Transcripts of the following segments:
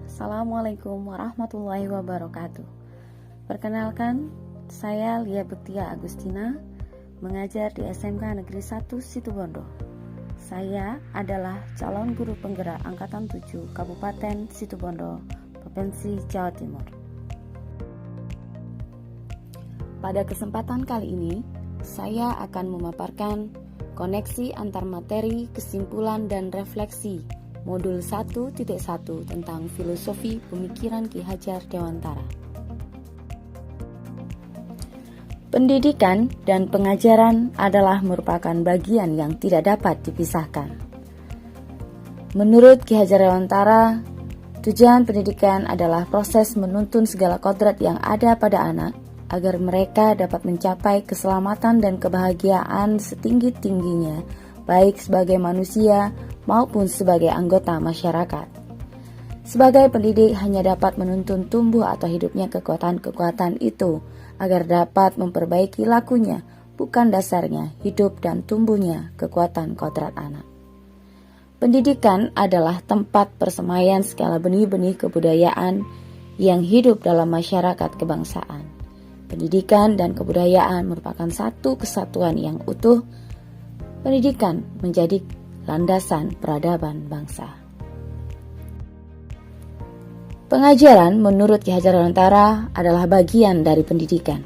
Assalamualaikum warahmatullahi wabarakatuh. Perkenalkan, saya Lia Bektia Agustina, mengajar di SMK Negeri 1 Situbondo. Saya adalah calon guru penggerak Angkatan 7 Kabupaten Situbondo, Provinsi Jawa Timur. Pada kesempatan kali ini, saya akan memaparkan koneksi antar materi, kesimpulan, dan refleksi Modul 1.1 tentang filosofi pemikiran Ki Hajar Dewantara. Pendidikan dan pengajaran adalah merupakan bagian yang tidak dapat dipisahkan. Menurut Ki Hajar Dewantara, tujuan pendidikan adalah proses menuntun segala kodrat yang ada pada anak agar mereka dapat mencapai keselamatan dan kebahagiaan setinggi-tingginya, baik sebagai manusia maupun sebagai anggota masyarakat. Sebagai pendidik hanya dapat menuntun tumbuh atau hidupnya kekuatan-kekuatan itu agar dapat memperbaiki lakunya, bukan dasarnya hidup dan tumbuhnya kekuatan kodrat anak. Pendidikan adalah tempat persemaian segala benih-benih kebudayaan yang hidup dalam masyarakat kebangsaan. Pendidikan dan kebudayaan merupakan satu kesatuan yang utuh. Pendidikan menjadi landasan peradaban bangsa. Pengajaran menurut Ki Hajar Dewantara adalah bagian dari pendidikan.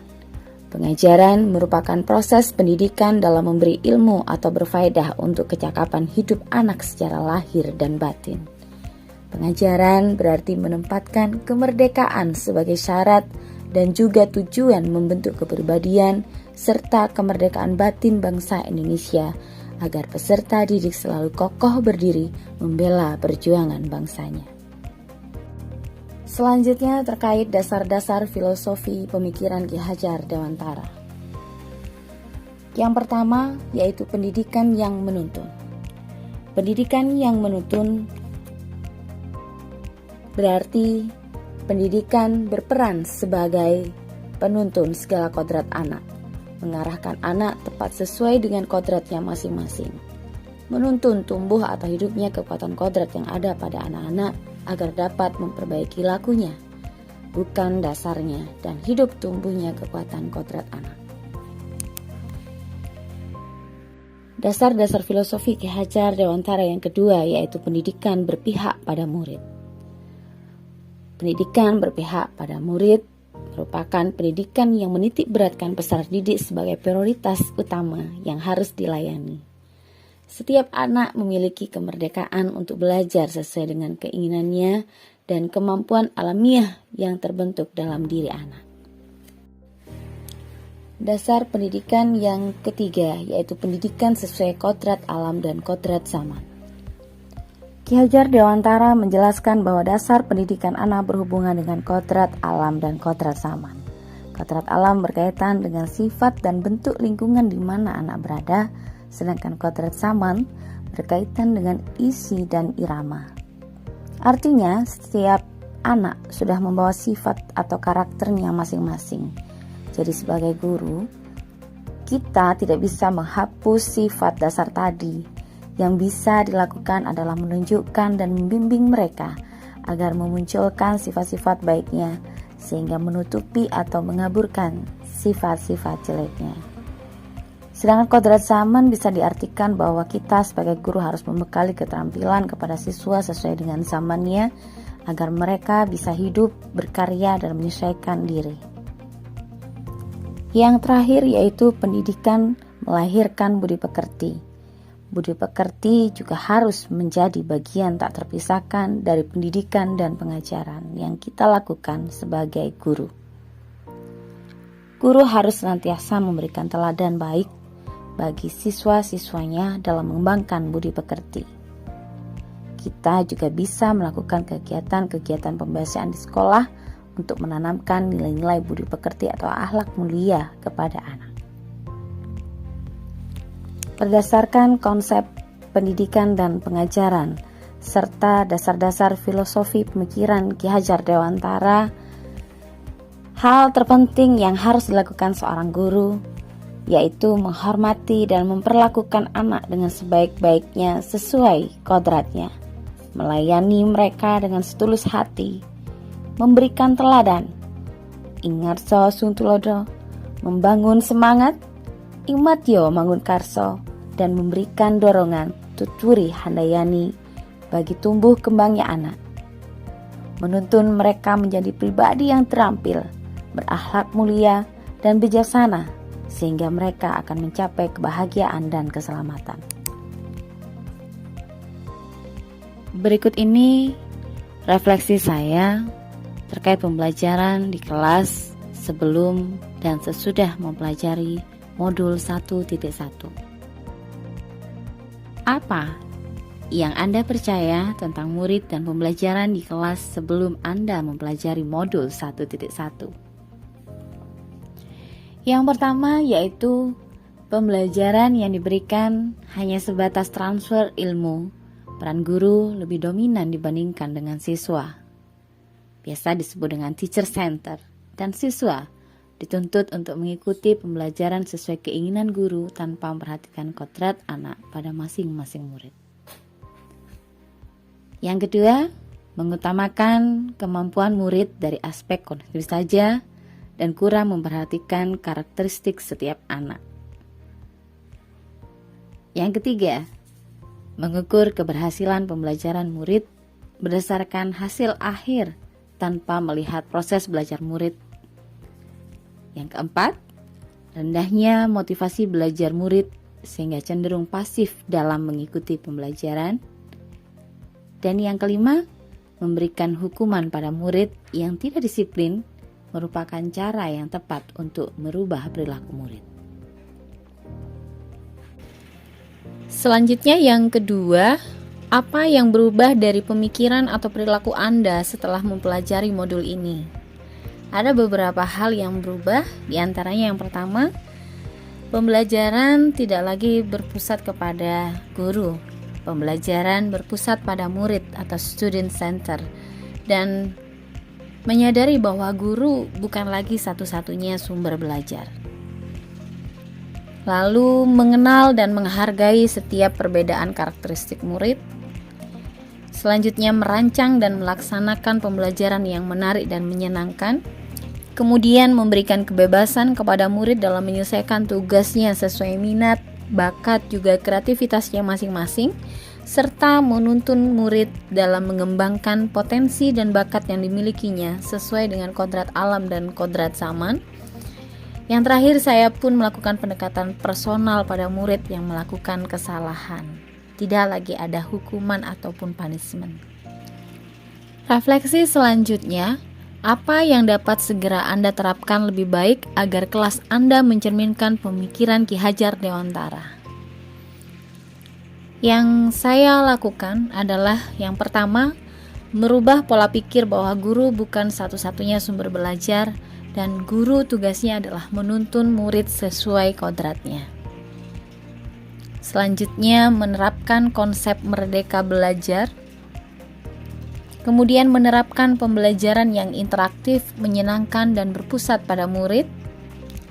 Pengajaran merupakan proses pendidikan dalam memberi ilmu atau berfaedah untuk kecakapan hidup anak secara lahir dan batin. Pengajaran berarti menempatkan kemerdekaan sebagai syarat dan juga tujuan membentuk kepribadian serta kemerdekaan batin bangsa Indonesia agar peserta didik selalu kokoh berdiri membela perjuangan bangsanya. Selanjutnya terkait dasar-dasar filosofi pemikiran Ki Hajar Dewantara. Yang pertama yaitu pendidikan yang menuntun. Pendidikan yang menuntun berarti pendidikan berperan sebagai penuntun segala kodrat anak, mengarahkan anak tepat sesuai dengan kodratnya masing-masing, menuntun tumbuh atau hidupnya kekuatan kodrat yang ada pada anak-anak agar dapat memperbaiki lakunya, bukan dasarnya dan hidup tumbuhnya kekuatan kodrat anak. Dasar-dasar filosofi Ki Hajar Dewantara yang kedua yaitu pendidikan berpihak pada murid. Pendidikan berpihak pada murid merupakan pendidikan yang menitik beratkan peserta didik sebagai prioritas utama yang harus dilayani. Setiap anak memiliki kemerdekaan untuk belajar sesuai dengan keinginannya dan kemampuan alamiah yang terbentuk dalam diri anak. Dasar pendidikan yang ketiga yaitu pendidikan sesuai kodrat alam dan kodrat zaman. Ki Hajar Dewantara menjelaskan bahwa dasar pendidikan anak berhubungan dengan kodrat alam dan kodrat zaman. Kodrat alam berkaitan dengan sifat dan bentuk lingkungan di mana anak berada, sedangkan kodrat zaman berkaitan dengan isi dan irama. Artinya, setiap anak sudah membawa sifat atau karakternya masing-masing. Jadi sebagai guru, kita tidak bisa menghapus sifat dasar tadi. Yang bisa dilakukan adalah menunjukkan dan membimbing mereka agar memunculkan sifat-sifat baiknya sehingga menutupi atau mengaburkan sifat-sifat jeleknya. Sedangkan kodrat zaman bisa diartikan bahwa kita sebagai guru harus membekali keterampilan kepada siswa sesuai dengan zamannya agar mereka bisa hidup, berkarya, dan menyesuaikan diri. Yang terakhir yaitu pendidikan melahirkan budi pekerti. Budi pekerti juga harus menjadi bagian tak terpisahkan dari pendidikan dan pengajaran yang kita lakukan sebagai guru. Guru harus senantiasa memberikan teladan baik bagi siswa-siswanya dalam mengembangkan budi pekerti. Kita juga bisa melakukan kegiatan-kegiatan pembelajaran di sekolah untuk menanamkan nilai-nilai budi pekerti atau akhlak mulia kepada anak. Berdasarkan konsep pendidikan dan pengajaran serta dasar-dasar filosofi pemikiran Ki Hajar Dewantara, hal terpenting yang harus dilakukan seorang guru yaitu menghormati dan memperlakukan anak dengan sebaik-baiknya sesuai kodratnya, melayani mereka dengan setulus hati, memberikan teladan, ingarso sung tulodo, membangun semangat, ingmatyo mangun karso, dan memberikan dorongan tuturi handayani bagi tumbuh kembangnya anak. Menuntun mereka menjadi pribadi yang terampil, berakhlak mulia, dan bijaksana, sehingga mereka akan mencapai kebahagiaan dan keselamatan. Berikut ini refleksi saya terkait pembelajaran di kelas sebelum dan sesudah mempelajari modul 1.1. Apa yang Anda percaya tentang murid dan pembelajaran di kelas sebelum Anda mempelajari modul 1.1? Yang pertama yaitu pembelajaran yang diberikan hanya sebatas transfer ilmu. Peran guru lebih dominan dibandingkan dengan siswa. Biasa disebut dengan teacher center, dan siswa dituntut untuk mengikuti pembelajaran sesuai keinginan guru tanpa memperhatikan kodrat anak pada masing-masing murid. Yang kedua, mengutamakan kemampuan murid dari aspek kognitif saja dan kurang memperhatikan karakteristik setiap anak. Yang ketiga, mengukur keberhasilan pembelajaran murid berdasarkan hasil akhir tanpa melihat proses belajar murid. Yang keempat, rendahnya motivasi belajar murid sehingga cenderung pasif dalam mengikuti pembelajaran. Dan yang kelima, memberikan hukuman pada murid yang tidak disiplin merupakan cara yang tepat untuk merubah perilaku murid. Selanjutnya yang kedua, apa yang berubah dari pemikiran atau perilaku Anda setelah mempelajari modul ini? Ada beberapa hal yang berubah, diantaranya yang pertama, pembelajaran tidak lagi berpusat kepada guru. Pembelajaran berpusat pada murid atau student center, dan menyadari bahwa guru bukan lagi satu-satunya sumber belajar. Lalu mengenal dan menghargai setiap perbedaan karakteristik murid. Selanjutnya merancang dan melaksanakan pembelajaran yang menarik dan menyenangkan. Kemudian memberikan kebebasan kepada murid dalam menyelesaikan tugasnya sesuai minat, bakat, juga kreativitasnya masing-masing, serta menuntun murid dalam mengembangkan potensi dan bakat yang dimilikinya sesuai dengan kodrat alam dan kodrat zaman. Yang terakhir, saya pun melakukan pendekatan personal pada murid yang melakukan kesalahan. Tidak lagi ada hukuman ataupun punishment. Refleksi selanjutnya, apa yang dapat segera Anda terapkan lebih baik agar kelas Anda mencerminkan pemikiran Ki Hajar Dewantara? Yang saya lakukan adalah yang pertama, merubah pola pikir bahwa guru bukan satu-satunya sumber belajar dan guru tugasnya adalah menuntun murid sesuai kodratnya. Selanjutnya, menerapkan konsep merdeka belajar. Kemudian menerapkan pembelajaran yang interaktif, menyenangkan dan berpusat pada murid,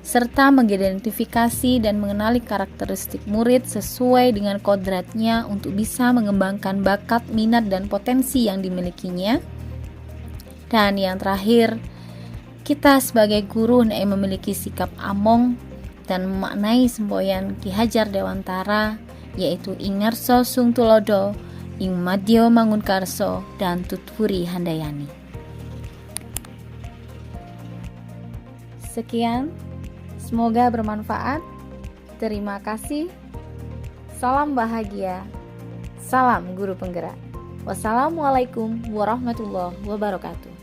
serta mengidentifikasi dan mengenali karakteristik murid sesuai dengan kodratnya untuk bisa mengembangkan bakat, minat, dan potensi yang dimilikinya. Dan yang terakhir, kita sebagai guru memiliki sikap among dan memaknai semboyan Ki Hajar Dewantara, yaitu ingarso sung tulodo, ingmadyo mangun karso, dan tuturi handayani. Sekian, semoga bermanfaat. Terima kasih. Salam bahagia. Salam guru penggerak. Wassalamualaikum warahmatullahi wabarakatuh.